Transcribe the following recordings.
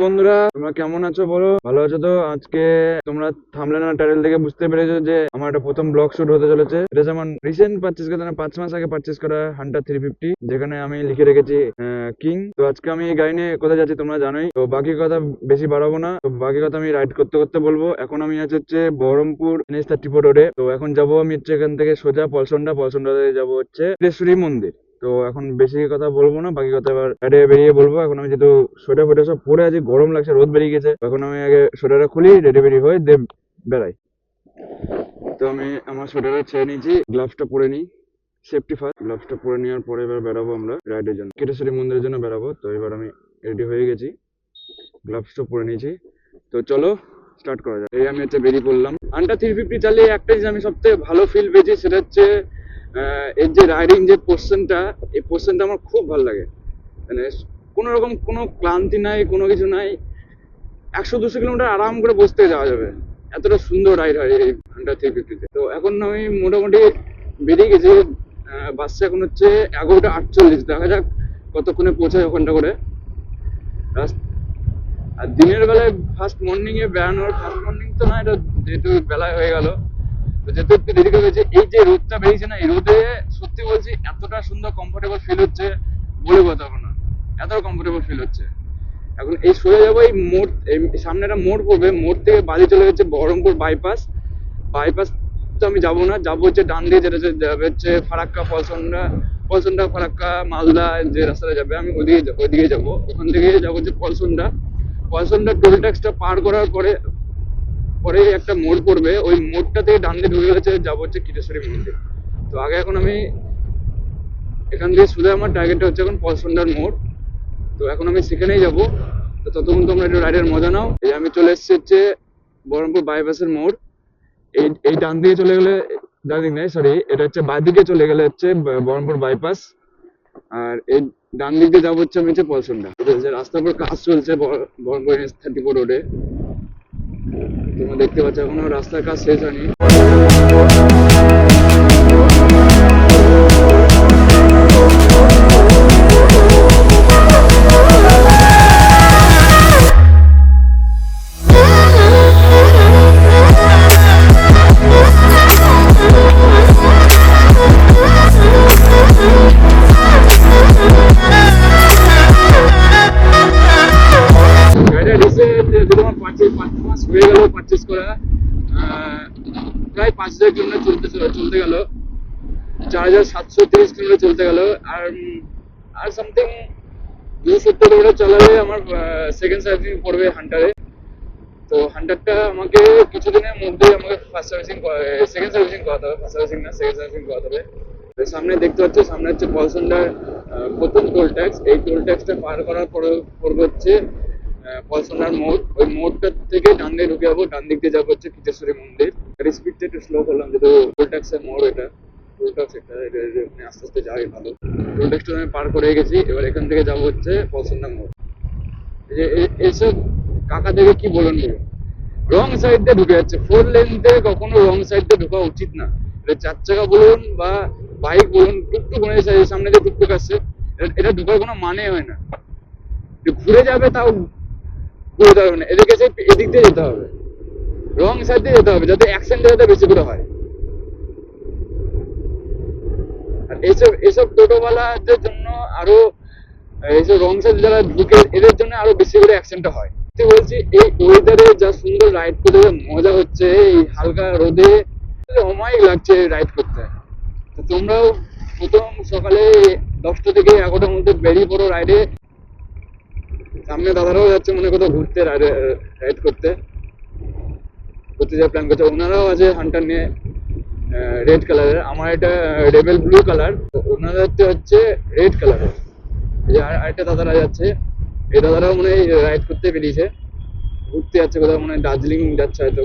বন্ধুরা, তোমরা কেমন আছো বলো? ভালো আছো তো? আজকে তোমরা থাম্বনেল আর টাইটেল থেকে বুঝতে পেরেছো যে আমার একটা প্রথম ব্লগ শুট হতে চলেছে। এটা যেমন রিসেন্ট পারচেজ করা, 5 মাস আগে পারচেজ করা হান্টার 350, যেখানে আমি লিখে রেখেছি কিং। তো আজকে আমি এই গাড়ি নিয়ে কোথায় যাচ্ছি তোমরা জানোই। তো বাকি কথা বেশি বাড়াবো না, তো বাকি কথা আমি রাইড করতে করতে বলবো। এখন আমি আছি হচ্ছে বহরমপুর NH34 রোডে। তো এখন যাবো আমি হচ্ছে এখান থেকে সোজা পলসন্ডা থেকে যাবো হচ্ছে সিদ্ধেশ্বরী মন্দির। তো এখন বেশি কথা বলবো না, বাকি কথা এবার রাইডে বেরিয়ে বলবো। এখন আমি যেহেতু সোয়েটার ফোটা সব পরে আছি, গরম লাগছে, রোদ বেরিয়ে গেছে, এখন আমি আগে সোয়েটারটা খুলি, রেডি বেরি হয়ে বেড়াই। তো আমি আমার সোয়েটারটা ছেড়ে নিয়েছি, গ্লাভসটা পরে নিই, সেফটি ফার্স্ট। গ্লাভসটা পরে নেওয়ার পরে এবার বেরাবো আমরা রাইডের জন্য, কেটেশ্বরী মন্দিরের জন্য বেরাবো। তো এবার আমি রেডি হয়ে গেছি, গ্লাভসটা পরে নিয়েছি। তো চলো স্টার্ট করা যাক। এই আমি হচ্ছে বেরিয়ে পড়লাম। হান্টার 350 চালিয়ে একটা জিনিস আমি সবথেকে ভালো ফিল পেয়েছি, সেটা হচ্ছে এর যে রাইডিং যে পোর্শনটা, এই পোর্শনটা আমার খুব ভালো লাগে। মানে কোনো রকম কোনো ক্লান্তি নাই, কোনো কিছু নাই। 100-200 কিলোমিটার আরাম করে বসতে যাওয়া যাবে, এতটা সুন্দর রাইড হয় এই হান্টার 350-তে। তো এখন আমি মোটামুটি বেরিয়ে গেছি, বাসটা এখন হচ্ছে 11টা 48। দেখা যাক কতক্ষণে পৌঁছায় ওখানটা করে। আর দিনের বেলায় ফার্স্ট মর্নিং এ বেড়ানোর, ফার্স্ট মর্নিং তো না, এটা যেহেতু বেলায় হয়ে গেল, তো যেহেতু একটু দেরি করে হয়েছে, এই যে রোদটা বেরিয়েছে না, এই রোদে সত্যি বলছি এতটা সুন্দর কমফোর্টেবল ফিল হচ্ছে, বলে বোঝাবো না, এতটা কমফোর্টেবল ফিল হচ্ছে। এখন এই সোজা যাবো, এই মোড়, এই সামনে একটা মোড় পড়বে, মোড় থেকে বাড়ি চলে যাচ্ছে বহরমপুর বাইপাস। বাইপাস তো আমি যাবো না, যাবো হচ্ছে ডান দিয়ে, যেটা যাবে হচ্ছে ফারাক্কা, পলসন্ডা ফারাক্কা মালদা, যে রাস্তাটা যাবে আমি ওইদিকে যাবো। ওখান থেকে যাবো হচ্ছে পলসন্ডা টোল ট্যাক্সটা পার করার পরে পরে একটা মোড় পড়বে, ওই মোড়টা থেকে ডান দিয়ে ঢুকে গেছে, যাবো হচ্ছে কিটেশ্বরী মন্দির। তো আগে এখন আমি এখান থেকে শুধু আমার টার্গেটটা হচ্ছে এখন পলসন্ডার মোড়। তো এখন আমি সেখানেই যাবো। তো ততক্ষণ তোমরা একটু রাইডের মজা নাও। এই আমি চলে এসেছি হচ্ছে বহরমপুর বাইপাসের মোড়। এই ডান দিকে চলে গেলে, ডান দিক নাই সরি, এটা হচ্ছে বাঁ দিকে চলে গেলে হচ্ছে বহরমপুর বাইপাস। আর এই ডান দিক দিয়ে যাবো হচ্ছে আমি হচ্ছে পলসন্ডা। রাস্তার উপর কাজ চলছে বহরমপুর NH34 রোডে, তোমরা দেখতে পাচ্ছ এখনো রাস্তার কাজ শেষ হয়নি। গাড়িটা রিসেন্ট তোমার 5 মাস হয়ে গেল পারচেস করা। প্রায় 5000 কিলোমিটার চলতে গেল, 4730 কিলোমিটার চলতে গেল। আর আর সামথিং 270 কিলোমিটার চালালে আমার সেকেন্ড সার্ভিসিং পড়বে হান্টারে। তো হান্টারটা আমাকে কিছুদিনের মধ্যে আমাকে সেকেন্ড সার্ভিসিং করাতে হবে, ফার্স্ট সার্ভিসিং না, সেকেন্ড সার্ভিসিং করাতে হবে। সামনে দেখতে পাচ্ছ, সামনে হচ্ছে পলসন্ডার প্রথম টোল ট্যাক্স। এই টোল ট্যাক্সটা পার করার পরে পড়বে হচ্ছে পলসন্ডার মোড়। ওই মোড়টা থেকে ডান দিকে ঢুকে যাবো, ডান দিক দিয়ে যাবো হচ্ছে কিটেশ্বরী মন্দির। স্পিডটা একটু স্লো করলাম, যেহেতু টোল ট্যাক্সের মোড়, এটা টোল ট্যাক্স একটা, আস্তে আস্তে যাই ভালো। টোল ট্যাক্সটা আমি পার করে গেছি, এবার এখান থেকে যাবো হচ্ছে পলসন্ডার মোড়। এই যে এইসব কাকা দেখে কি বলুন, রং সাইড দিয়ে ঢুকে যাচ্ছে। 4 লেন কখনো রং সাইড দিয়ে ঢোকা উচিত না। এটা 4 চাকা বলুন বা বাইক বলুন, টুকটুক মনে সামনে দিয়ে টুকটুক আসছে, এটা ঢোকার কোনো মানে হয় না। ঘুরে যাবে, তাও ঘুরে যাবে না, এদিকে এদিক দিয়ে যেতে হবে, রং সাইড দিয়ে যেতে হবে, যাতে অ্যাক্সিডেন্ট যাতে বেশি করে হয়। আর এইসব টোটোওয়ালাদের জন্য আরো, এইসব রং সাইড যারা ঢুকে, এদের জন্য আরো বেশি করে অ্যাক্সিডেন্ট হয়। বলছি এই ওয়েদারে যা সুন্দর রাইড করতে মজা হচ্ছে, এই হালকা রোদে অমায়িক লাগছে রাইড করতে। তো তোমরাও প্রথম সকালে 10টা থেকে 11টার মধ্যে বেরিয়ে পড়ো রাইডে। সামনে দাদারাও যাচ্ছে মনে কোথাও ঘুরতে, রাইড করতে যা প্ল্যান করছে। ওনারাও আছে হান্টার নিয়ে, রেড কালারের। আমার এটা রেবেল ব্লু কালার, ওনাদের হচ্ছে রেড কালারের। আরেকটা দাদারা যাচ্ছে, এই দাদারাও মনে হয় রাইড করতে বেরিয়েছে, ঘুরতে যাচ্ছে কোথাও, মনে হয় দার্জিলিং যাচ্ছে হয়তো।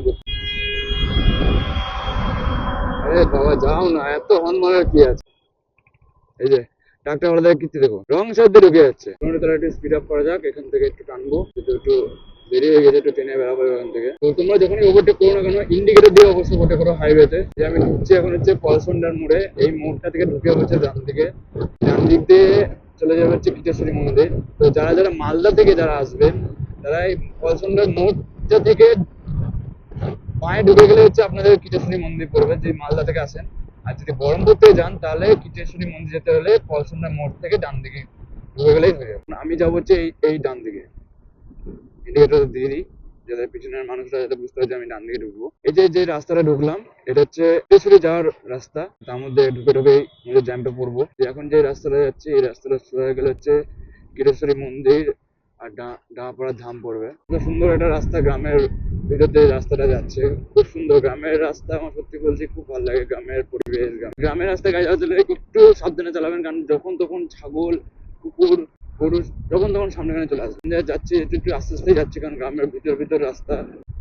আরে বাবা যাও না, এত হর্ন মারার কি আছে। এই যে ট্রাকটা ওরা কীর্তি দেখো, রং সাইড দিয়ে ঢুকে যাচ্ছে। তারা একটু স্পিড আপ করা যাক, এখান থেকে একটু টানবো, একটু দেরি হয়ে গেছে, একটু ট্রেনে বেড়াবো এখান থেকে। তো তোমরা যখনই ওভারটেক করো না কেন, ইন্ডিকেটর দিয়ে অবশ্যই ওভারটেক করো হাইওয়েতে। যে আমি ঢুকছি এখন হচ্ছে পলসন্ডার মোড়ে, এই মোড়টা থেকে ঢুকে হচ্ছে ডান দিকে, ডান দিক দিয়ে চলে যাবে হচ্ছে কিটেশ্বরী মন্দির। তো যারা যারা মালদা থেকে যারা আসবেন, তারা এই পলসন্ডার মোড়টা থেকে পায়ে ঢুকে গেলে হচ্ছে আপনাদের কিটেশ্বরী মন্দির পড়বে, যে মালদা থেকে আসেন। আর যদি বহরমপুর থেকে যান তাহলে কিটেশ্বরী মন্দির যেতে হলে পলসন্ডার মোড় থেকে ডান দিকে ঢুকে গেলেই হয়ে যাবে। আমি যাবো হচ্ছে এই ডান দিকে, ইন্ডিকেটর দিয়ে দিই যাতে পিছনের মানুষরা যাতে বুঝতে পারে যে আমি ডান দিকে ঢুকবো। এই যে যে রাস্তাটা ঢুকলাম এটা হচ্ছে কিটেশ্বরী যাওয়ার রাস্তা, তার মধ্যে ঢুকে ঢুকেই নিজের জ্যাম্পে পড়বো। এখন যে রাস্তাটা যাচ্ছে এই রাস্তাটা সোজা গেলে হচ্ছে কিটেশ্বরী মন্দির আর ডাঁপাড়া ধাম পড়বে। খুব সুন্দর একটা রাস্তা, গ্রামের ভিতর দিয়ে রাস্তাটা যাচ্ছে, খুব সুন্দর গ্রামের রাস্তা। আমার সত্যি বলছি খুব ভালো লাগে গ্রামের পরিবেশ। গ্রামের রাস্তায় গাড়ি চালাতে হলে একটু সাবধানে চালাবেন, কারণ যখন তখন ছাগল, কুকুর, গরু যখন তখন সামনে চলে আসবে। যাচ্ছি একটু একটু আস্তে আস্তে যাচ্ছি, কারণ গ্রামের ভিতর রাস্তা,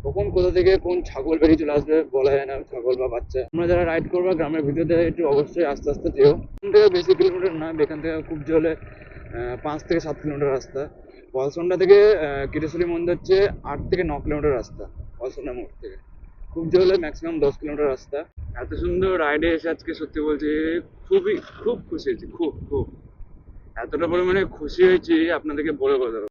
কখন কোথা থেকে কোন ছাগল বেরিয়ে চলে আসবে বলা যায় না, ছাগল বা বাচ্চা। তোমরা যারা রাইড করবে গ্রামের ভিতর দিয়ে একটু অবশ্যই আস্তে আস্তে যেও। এখান থেকে বেশি কিলোমিটার না, এখান থেকে খুব জলে 5 থেকে 7 কিলোমিটার রাস্তা। পলসন্ডা থেকে কিটেশ্বরী মন্দির হচ্ছে 8 থেকে 9 কিলোমিটার রাস্তা পলসন্ডা মোড় থেকে। খুব জলে ম্যাক্সিমাম 10 কিলোমিটার রাস্তা। এত সুন্দর রাইডে এসে আজকে সত্যি বলছি খুব খুশি হয়েছি, খুব খুব এতটা পরিমাণে খুশি হয়েছি আপনাদেরকে বলে বোঝাবো।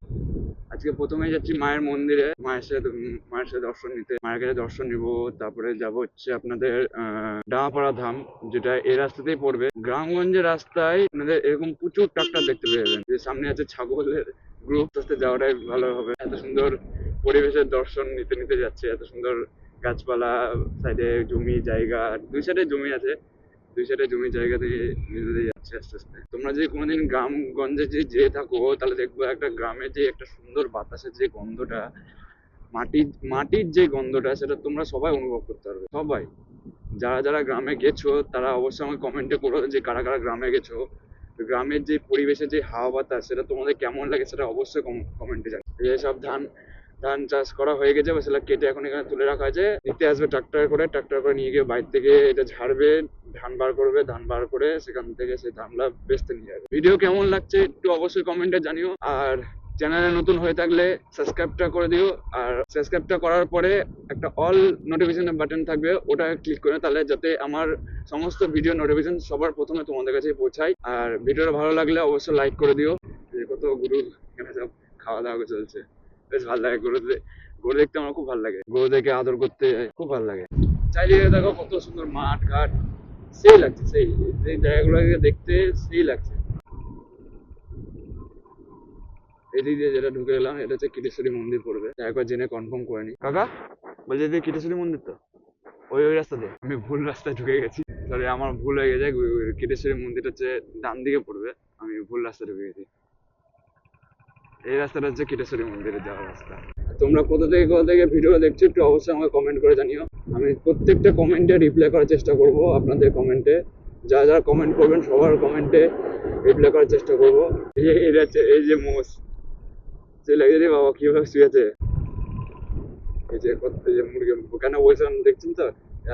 আজকে প্রথমে যাচ্ছি মায়ের মন্দিরে, মায়ের সাথে দর্শন নিতে, মায়ের কাছে দর্শন নিব। তারপরে যাব হচ্ছে আপনাদের ডাঁপাড়া ধাম, যেটা এই রাস্তাতেই পড়বে। গ্রামগঞ্জের রাস্তায় আপনাদের এরকম প্রচুর ট্রাক্টর দেখতে পেয়ে যাবেন, যে সামনে আছে ছাগলের গ্রুপ, রাস্তে যাওয়াটাই ভালো হবে। এত সুন্দর পরিবেশের দর্শন নিতে নিতে যাচ্ছে, এত সুন্দর গাছপালা, সাইডে জমি জায়গা, দুই সাইডে জমি আছে, দুই সাইডে জমি জায়গা থেকে নিজেদের যাচ্ছে আস্তে আস্তে। তোমরা যদি কোনোদিন গ্রামগঞ্জে যে যেয়ে থাকো তাহলে দেখবো একটা গ্রামে যে একটা সুন্দর বাতাসের যে গন্ধটা, মাটির যে গন্ধটা, সেটা তোমরা সবাই অনুভব করতে পারবে। সবাই যারা যারা গ্রামে গেছো তারা অবশ্যই আমাকে কমেন্টে করো যে কারা কারা গ্রামে গেছো। গ্রামের যে পরিবেশের যে হাওয়া বাতাস সেটা তোমাদের কেমন লাগে সেটা অবশ্যই কমেন্টে জানাও। এই সব ধান ধান চাষ করা হয়ে গেছে, সেটা কেটে এখন এখানে তুলে রাখা আছে। নিতে আসবে ট্রাক্টর করে নিয়ে গিয়ে বাইরে থেকে এটা ঝাড়বে, ধান বার করবে, ধান বার করে সেখান থেকে সেই ধানটা বেচতে নিয়ে যাবে। ভিডিও কেমন লাগছে একটু অবশ্যই কমেন্টে জানিও। আর চ্যানেলে নতুন হয়ে থাকলে সাবস্ক্রাইবটা করে দিও। আর সাবস্ক্রাইবটা করার পরে একটা অল নোটিফিকেশন বাটন থাকবে, ওটা ক্লিক করে, তাহলে যাতে আমার সমস্ত ভিডিও নোটিফিকেশন সবার প্রথমে তোমাদের কাছে পৌঁছায়। আর ভিডিওটা ভালো লাগলে অবশ্যই লাইক করে দিও। কত গরু এখানে সব খাওয়া দাওয়া চলছে, বেশ ভালো লাগে। গরু দেখতে আমার খুব ভালো লাগে, গরু দেখে আদর করতে খুব ভালো লাগে। চাইলে দেখো কত সুন্দর মাঠ ঘাট, সেই লাগছে, সেই জায়গাগুলোকে দেখতে সেই লাগছে। এদিক দিয়ে যেটা ঢুকে এলাম এটা হচ্ছে কিটেশ্বরী মন্দির পড়বে, একবার জেনে কনফার্ম করে নি। কাকা বলছে যে কিটেশ্বরী মন্দির তো ওই রাস্তা দিয়ে, আমি ভুল রাস্তায় ঢুকে গেছি, সরি আমার ভুল হয়ে গেছে। কিটেশ্বরী মন্দির হচ্ছে ডান দিকে পড়বে, আমি ভুল রাস্তায় ঢুকে গেছি। এই রাস্তাটা হচ্ছে কিটেশ্বরী মন্দিরে যাওয়ার রাস্তা। তোমরা কোথা থেকে ভিডিও দেখছো একটু অবশ্যই আমাকে কমেন্ট করে জানিও। আমি প্রত্যেকটা কমেন্টে রিপ্লাই করার চেষ্টা করব। আপনাদের কমেন্টে যারা কমেন্ট করবেন সবার কমেন্টে রিপ্লাই করার চেষ্টা করব। এই যে মোষ চলে গেছে বাবা, কিভাবে শুয়েছে। এই যে মুরগি কেন বলছিলাম দেখছেন তো,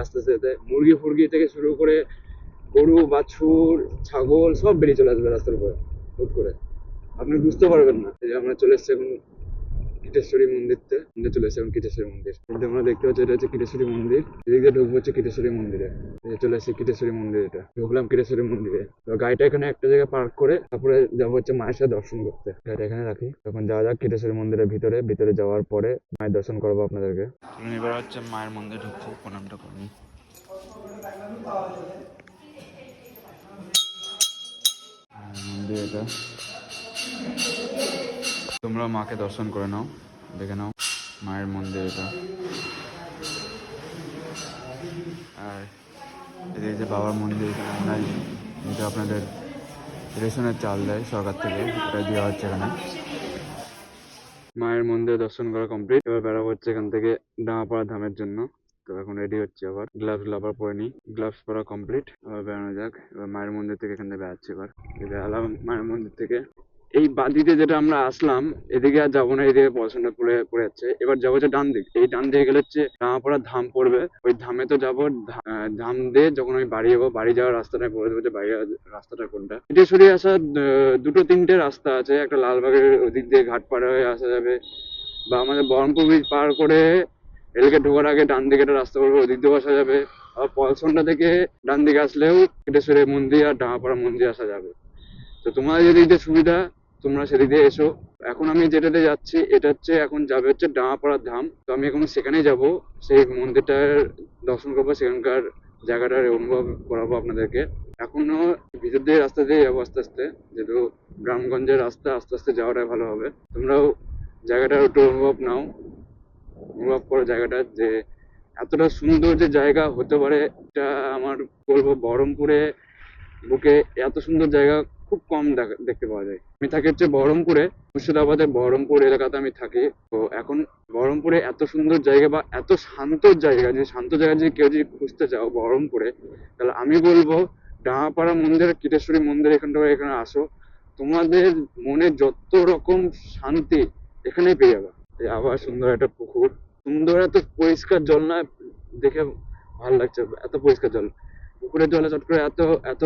আস্তে আস্তে মুরগি ফুরগি থেকে শুরু করে গরু বাছুর ছাগল সব বেরিয়ে চলে আসবে রাস্তার উপরে হুট করে, আপনি বুঝতে পারবেন না। এই যে আমরা চলে এসছি এখন কিটেশ্বরী মন্দিরতে, চলে এসেছি এখন কিটেশ্বরী মন্দির। কিন্তু আমরা দেখতে পাচ্ছি এটা হচ্ছে কিটেশ্বরী মন্দির, এদিকে ঢুকবো হচ্ছে কিটেশ্বরী মন্দিরে। চলে এসেছি কিটেশ্বরী মন্দির, এটা ঢুকলাম কিটেশ্বরী মন্দিরে। তো গাড়িটা এখানে একটা জায়গায় পার্ক করে তারপরে যাবো হচ্ছে মায়ের সাথে দর্শন করতে। গাড়িটা এখানে রাখি, তখন যাওয়া যাক কিটেশ্বরী মন্দিরের ভিতরে যাওয়ার পরে মায়ের দর্শন করবো আপনাদেরকে। এবার হচ্ছে মায়ের মন্দির ঢুকছি, প্রণামটা করি। মন্দির এটা, তোমরা মাকে দর্শন করে নাও, দেখে নাও মায়ের মন্দির এটা। আর এদিকে যে বাবার মন্দির, এখানে এটা আপনাদের রেশনের চাল দেয় সরকার থেকে, এটা দেওয়া হচ্ছে এখানে। মায়ের মন্দিরে দর্শন করা কমপ্লিট, এবার বেরোবো হচ্ছে এখান থেকে ডাঙাপাড়া ধামের জন্য। তো এখন রেডি হচ্ছে, আবার গ্লাভস আবার পরে নি, গ্লাভস পরা কমপ্লিট, আবার বেরোনো যাক। এবার মায়ের মন্দির থেকে এখান থেকে বেড়াচ্ছে, এবার বেড়ালাম মায়ের মন্দির থেকে। এই বাদিতে যেটা আমরা আসলাম এদিকে আর যাবো না, এদিকে পড়াশোনা পড়ে যাচ্ছে। এবার যাবো হচ্ছে ডান দিক, এই ডান দিকে গেলে হচ্ছে ডাঙাপাড়া ধাম পড়বে, ওই ধামে তো যাবো। ধাম দিয়ে যখন আমি বাড়ি যাবো, বাড়ি যাওয়ার রাস্তাটা বলে দেবো যে বাড়ি রাস্তাটা কোনটা। কিটেশ্বরী আসার দুটো তিনটে রাস্তা আছে, একটা লালবাগের ওদিক দিয়ে ঘাট পাড়ে হয়ে আসা যাবে, বা আমাদের বহরমপুর ব্রিজ পার করে এদিকে ঢোকার আগে ডান দিকে একটা রাস্তা পড়বে, ওদিক দিয়েও আসা যাবে। আর পলসন্ডা থেকে ডান দিকে আসলেও কিটেশ্বরী মন্দির আর ডাঙাপাড়া মন্দির আসা যাবে। তো তোমাদের যেদিক দিয়ে সুবিধা তোমরা সেদিক দিয়ে এসো, এখন আমি যেটাতে যাচ্ছি এটা হচ্ছে এখন যাবে হচ্ছে ডাঙাপাড়া ধাম। তো আমি এখন সেখানেই যাব, সেই মন্দিরটার দর্শন করবো, সেখানকার জায়গাটার অনুভব করাবো আপনাদেরকে। এখনো ভিতর দিয়ে রাস্তা দিয়ে যাবো আস্তে আস্তে, যেহেতু গ্রামগঞ্জের রাস্তা, আস্তে আস্তে যাওয়াটাই ভালো হবে। তোমরাও জায়গাটার একটু অনুভব নাও, অনুভব করো জায়গাটা, যে এতটা সুন্দর যে জায়গা হতে পারে এটা আমার বলবো বহরমপুরে বুকে এত সুন্দর জায়গা খুব কম দেখতে পাওয়া যায়। আমি থাকি হচ্ছে বহরমপুরে, মুর্শিদাবাদের বহরমপুর এলাকাতে আমি থাকি। তো এখন বহরমপুরে এত সুন্দর জায়গা বা এত শান্ত জায়গা, যে শান্ত জায়গা যদি কেউ যদি খুঁজতে চাও বহরমপুরে, তাহলে আমি বলবো ডাঙাপাড়া মন্দির, কীটেশ্বরী মন্দির, এখানে আসো। তোমাদের মনে যত রকম শান্তি এখানেই পেয়ে যাবে। এই আবার সুন্দর একটা পুকুর, সুন্দর এত পরিষ্কার জল না, দেখে ভালো লাগছে, এত পরিষ্কার জল। পুকুরের জলে চট করে এত এত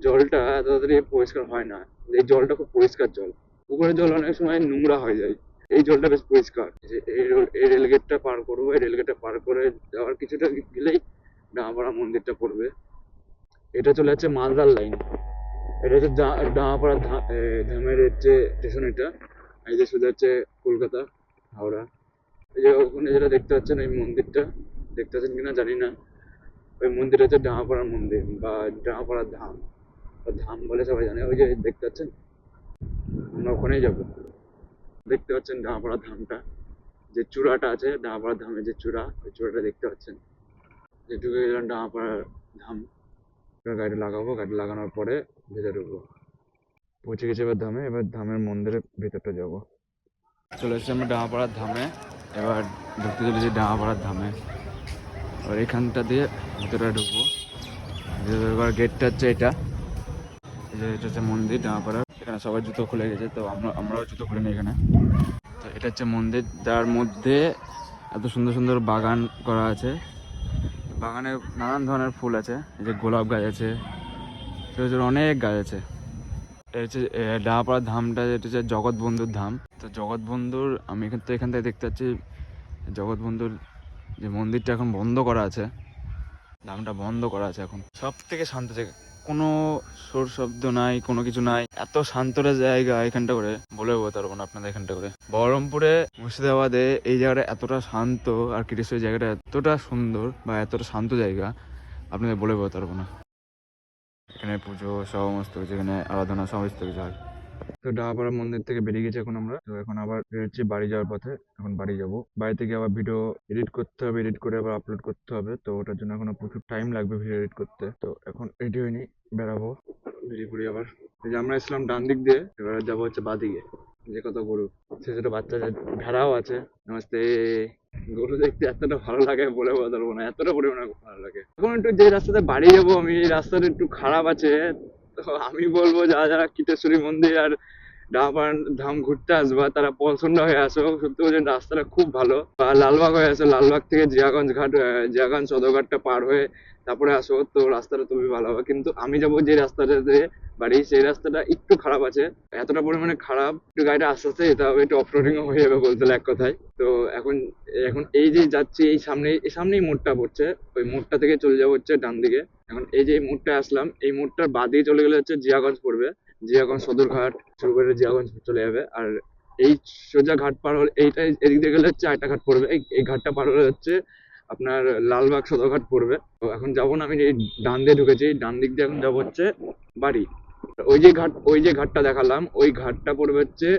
জলটা এত তাড়াতাড়ি পরিষ্কার হয় না। এই জলটা খুব পরিষ্কার জল। পুকুরের জল অনেক সময় নোংরা হয়ে যায়, এই জলটা বেশ পরিষ্কার। এই রেলগেটটা পার করবো, এই রেলগেটটা পার করে যাওয়ার কিছুটা গেলেই ডাঙাপাড়া মন্দিরটা পড়বে। এটা চলে যাচ্ছে মালদার লাইন। এটা হচ্ছে ডাঙাপাড়া ধামের হচ্ছে স্টেশন এটা। এই যে সোজা হচ্ছে কলকাতা, হাওড়া। এই যে ওখানে যেটা দেখতে পাচ্ছেন, এই মন্দিরটা দেখতে পাচ্ছেন কিনা জানি না, ওই মন্দির হচ্ছে ডাঙাপাড়ার মন্দির বা ডাঙাপাড়ার ধাম, বা ধাম বলে সবাই জানে। ওই যে দেখতে পাচ্ছেন, আমরা ওখানেই যাবো। দেখতে পাচ্ছেন ডাঙাপাড়া ধামটা, যে চূড়াটা আছে ডাঙাপাড়া ধামের, যে চূড়া, ওই চূড়াটা দেখতে পাচ্ছেন। যে ঢুকে গেলাম ডাঙাপাড়ার ধাম। এবার গাড়ি লাগাবো, গাড়ি লাগানোর পরে ভেতরে ঢুকবো। পৌঁছে গেছে এবার ধামে, এবার ধামের মন্দিরের ভেতরটা যাবো। চলে এসেছি আমরা ডাঙাপাড়ার ধামে, এবার ঢুকতে চলেছি ডাঙাপাড়ার ধামে। এবার এখানটা দিয়ে ভেতরে ঢুকবো। ভেতরে ঢোকার গেটটা হচ্ছে এটা, এই যে এটা হচ্ছে মন্দির ডাঙাপাড়ার। এখানে সবার জুতো খুলে গেছে, তো আমরাও জুতো খুলে নিই এখানে। তো এটা হচ্ছে মন্দির, যার মধ্যে এত সুন্দর সুন্দর বাগান করা আছে। বাগানে নানান ধরনের ফুল আছে, এই যে গোলাপ গাছ আছে, ছোটো ছোটো অনেক গাছ আছে। এটা হচ্ছে ডাঙাপাড়ার ধামটা, যেটা হচ্ছে জগৎবন্ধুর ধাম। তো জগৎবন্ধুর, আমি এখান থেকে দেখতে পাচ্ছি জগৎবন্ধুর যে মন্দিরটা এখন বন্ধ করা আছে, ধামটা বন্ধ করা আছে এখন। সব থেকে শান্ত জায়গা, কোনো সোর শব্দ নাই, কোনো কিছু নাই, এত শান্তটা জায়গা এখানটা করে বলে বোঝাতে পারবো না আপনাদের। এখানটা করে বহরমপুরে, মুর্শিদাবাদে এই জায়গাটা এতটা শান্ত, আর কীটেশ্বরী জায়গাটা এতটা সুন্দর বা এতটা শান্ত জায়গা আপনাদের বলে বোঝাতে পারবো না। এখানে পুজো সমস্ত কিছু, এখানে আরাধনা সমস্ত কিছু হয়। তো ডাঙাপাড়া মন্দির থেকে বেরিয়ে গেছি এখন আমরা। তো এখন আবার বেরোচ্ছি বাড়ি যাওয়ার পথে। এখন বাড়ি যাব, বাড়ি থেকে আবার ভিডিও এডিট করতে হবে, এডিট করে আবার আপলোড করতে হবে। তো ওটার জন্য এখনো প্রচুর টাইম লাগবে ভিডিও এডিট করতে। তো এখন রেডি হয়নি, বেরাবো, বেরিয়ে পড়ি আবার। এই যে আমরা এসলাম ডান দিক দিয়ে, এবার যাবো হচ্ছে বাঁ দিকে। যে কত গরু, ছোট ছোট বাচ্চা ভেড়াও আছে। নমস্তে। গরু দেখতে এতটা ভালো লাগে বলে বোঝাতে পারবো না, এতটা পরিমাণে ভালো লাগে। এখন একটু যে রাস্তাতে বাড়ি যাবো আমি, এই রাস্তাটা একটু খারাপ আছে। তো আমি বলবো যারা যারা কীটেশ্বরী মন্দির আর ডাঙাপাড়া ধাম ঘুরতে আসবা, তারা পছন্দ হয়ে আসো। সত্যি বলছেন রাস্তাটা খুব ভালো। বা লালবাগ হয়ে আসো, লালবাগ থেকে জিয়াগঞ্জ ঘাট, জিয়াগঞ্জ সদরঘাটটা পার হয়ে তারপরে আসো, তো রাস্তাটা খুবই ভালো হবে। কিন্তু আমি যাবো যে রাস্তাটাতে বাড়ি, সেই রাস্তাটা একটু খারাপ আছে, এতটা পরিমাণে খারাপ, একটু গাড়িটা আস্তে আস্তে যেতে হবে, একটু অফরোডিংও হয়ে যাবে বলতে গেলে এক কথায়। তো এখন এখন এই যে যাচ্ছি, এই সামনেই মোড়টা পড়ছে, ওই মোড়টা থেকে চলে যাবো হচ্ছে ডান দিকে। এখন এই যে মোড়টায় আসলাম, এই মোড়টার বাঁ দিকে চলে গেলে হচ্ছে জিয়াগঞ্জ পড়বে। জিয়াগঞ্জ সদরঘাট শুরু করে জিয়াগঞ্জ চলে যাবে। আর এই সোজা ঘাট পার হলে, এইটাই এদিক দিয়ে গেলে হচ্ছে আরেকটা ঘাট পড়বে। এই ঘাটটা পার হলে হচ্ছে আপনার লালবাগ সদরঘাট পড়বে। তো এখন যাবো না, আমি এই ডান দিয়ে ঢুকেছি, ডান দিক দিয়ে এখন যাবো হচ্ছে বাড়ি। ওই যে ঘাটটা দেখালাম, ওই ঘাটটা পড়বে হচ্ছে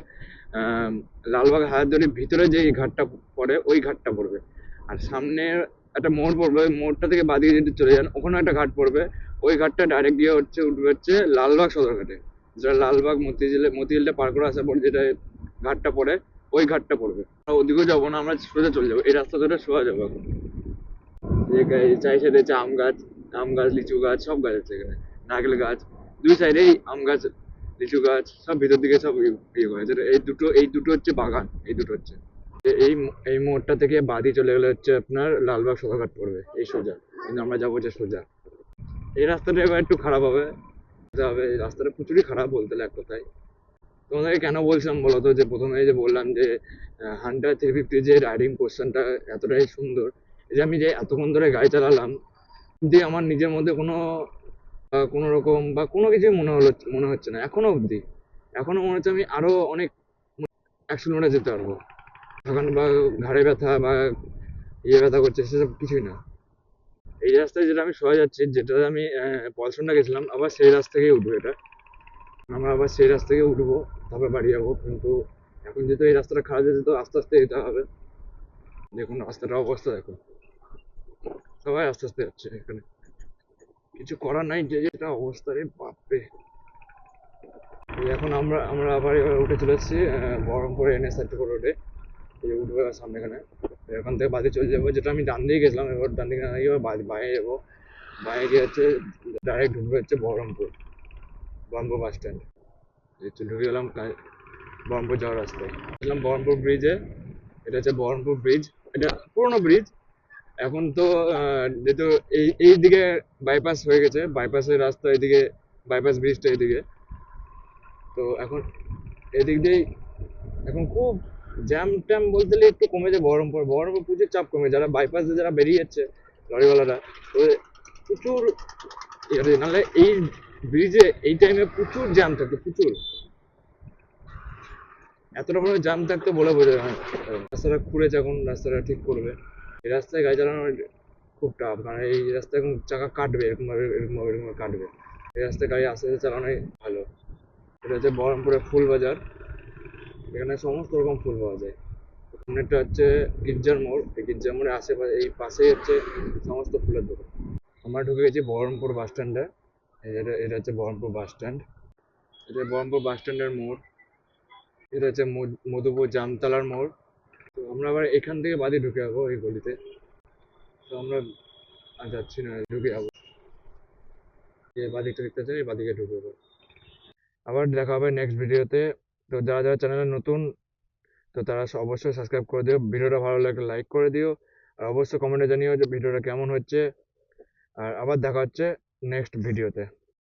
লালবাগ হাজারদুয়ারির ভিতরে যে ঘাটটা পড়ে, ওই ঘাটটা পড়বে। আর সামনে একটা মোড় পড়বে, ওই মোড়টা থেকে বাদিকে যদি চলে যান, ওখানে একটা ঘাট পড়বে। ওই ঘাটটা ডাইরেক্ট গিয়ে উঠবে হচ্ছে লালবাগ সদরঘাটে। যেটা লালবাগ মতিঝিলটা পার করে আসার পর যেটা ঘাটটা পড়ে, ওই ঘাটটা পড়বে। ওদিকেও যাবো না, আমরা সোজা চলে যাবো, এই রাস্তা ধরে সোজা যাবো এখন। যে চারি সাইডে হচ্ছে আম গাছ, লিচু গাছ, সব গাছ আছে এখানে, নারকেল গাছ। দুই সাইডেই আম গাছ, লিচু গাছ, সব ভিতর দিকে সব ইয়ে করে। এই দুটো হচ্ছে বাগান, এই দুটো হচ্ছে। এই মোড়টা থেকে বাদি চলে গেলে হচ্ছে আপনার লালবাগ সদরঘাট পড়বে, এই সোজা। কিন্তু আমরা যাবো হচ্ছে সোজা। এই রাস্তাটা এবার একটু খারাপ হবে, এই রাস্তাটা প্রচুরই খারাপ বলতে গেলে এক কথায়। তোমাদেরকে কেন বলছিলাম বলতো, যে প্রথমে যে বললাম যে হান্টার 350 যে রাইডিং পোর্শনটা এতটাই সুন্দর, এই যে আমি যে এতক্ষণ ধরে গাড়ি চালালাম, যে আমার নিজের মধ্যে কোনো রকম বা কোনো কিছুই মনে হচ্ছে না এখনো অবধি। এখনো মনে হচ্ছে আমি আরো অনেক 100 কিলোমিটার যেতে পারবো। তখন বা ঘাড়ে ব্যথা বা ব্যথা করছে সেসব কিছুই না। এই রাস্তায় যেটা আমি সোজা যাচ্ছি, যেটা আমি পলসনটা গেছিলাম, আবার সেই রাস্তা থেকেই উঠবো এটা। আমরা আবার সেই রাস্তা থেকে উঠবো, তারপর বাড়ি যাবো। কিন্তু এখন যেহেতু এই রাস্তাটা খারাপ যাচ্ছে, তো আস্তে আস্তে যেতে হবে। দেখুন রাস্তাটার অবস্থা দেখুন, সবাই আস্তে আস্তে যাচ্ছে এখানে, কিছু করার নাই, যে যেটা অবস্থা রে বাপরে। এই এখন আমরা আমরা আবার এবার উঠে চলে এসেছি বহরমপুর NH-34 রোডে। এই যে উঠবো এবার সামনে এখানে, এখান থেকে বাদে চলে যাবো, যেটা আমি ডান দিকে গেছিলাম, এবার ডান দিকে না গিয়ে এবার বাইরে যাবো। বাইরে গিয়ে হচ্ছে ডাইরেক্ট ঢুকবে হচ্ছে বহরমপুর, বহরমপুর বাস স্ট্যান্ড। ঢুকে গেলাম বহরমপুর যাওয়ার রাস্তায়, গেলাম বহরমপুর ব্রিজে। এটা হচ্ছে বহরমপুর ব্রিজ, এটা পুরোনো ব্রিজ। এখন তো যেহেতু এই দিকে বাইপাস হয়ে গেছে, বাইপাসের রাস্তা এদিকে, বাইপাস ব্রিজটা এদিকে। তো এখন এদিক দিয়েই এখন খুব জ্যাম ট্যাম বলতে গেলে একটু কমেছে। বহরমপুর প্রচুর চাপ কমে, যারা বাইপাস দিয়ে যারা বেরিয়ে যাচ্ছে লরিওয়ালারা, তো প্রচুর নাহলে এই ব্রিজে এই টাইমে প্রচুর জ্যাম থাকতো, প্রচুর। এতটা পরিমাণে জ্যাম থাকতো বলে বোঝা যায় না। রাস্তাটা খুঁড়েছে, এখন রাস্তাটা ঠিক করবে। এই রাস্তায় গাড়ি চালানো খুব টাফ, কারণ এই রাস্তায় এখন চাকা কাটবে, এরকম ভাবে কাটবে। এই রাস্তায় গাড়ি আস্তে আস্তে চালানোই ভালো। এটা হচ্ছে বহরমপুরের ফুল বাজার, এখানে সমস্ত রকম ফুল পাওয়া যায়। সামনেটা হচ্ছে গির্জার মোড়, এই গির্জার মোড়ের আশেপাশে এই পাশেই হচ্ছে সমস্ত ফুলের দোকান। আমরা ঢুকে গেছি বহরমপুর বাস স্ট্যান্ডে। এটা হচ্ছে বহরমপুর বাস স্ট্যান্ড, এটা বহরমপুর বাস স্ট্যান্ডের মোড়। এটা হচ্ছে মধুপুর জামতলার মোড়। তো আমরা আবার এখান থেকে বাদে ঢুকে যাবো এই গলিতে। তো আমরা আর যাচ্ছি না, ঢুকে যাবো। যে বাদিকটা দেখতে পাচ্ছেন, এই বাদিকে ঢুকে যাবো। আবার দেখা হবে নেক্সট ভিডিওতে। তো যারা যারা চ্যানেলে নতুন, তো তারা অবশ্যই সাবস্ক্রাইব করে দিও, ভিডিওটা ভালো লাগলে লাইক করে দিও, আর অবশ্যই কমেন্টে জানিও যে ভিডিওটা কেমন হচ্ছে। আর আবার দেখা হচ্ছে নেক্সট ভিডিওতে।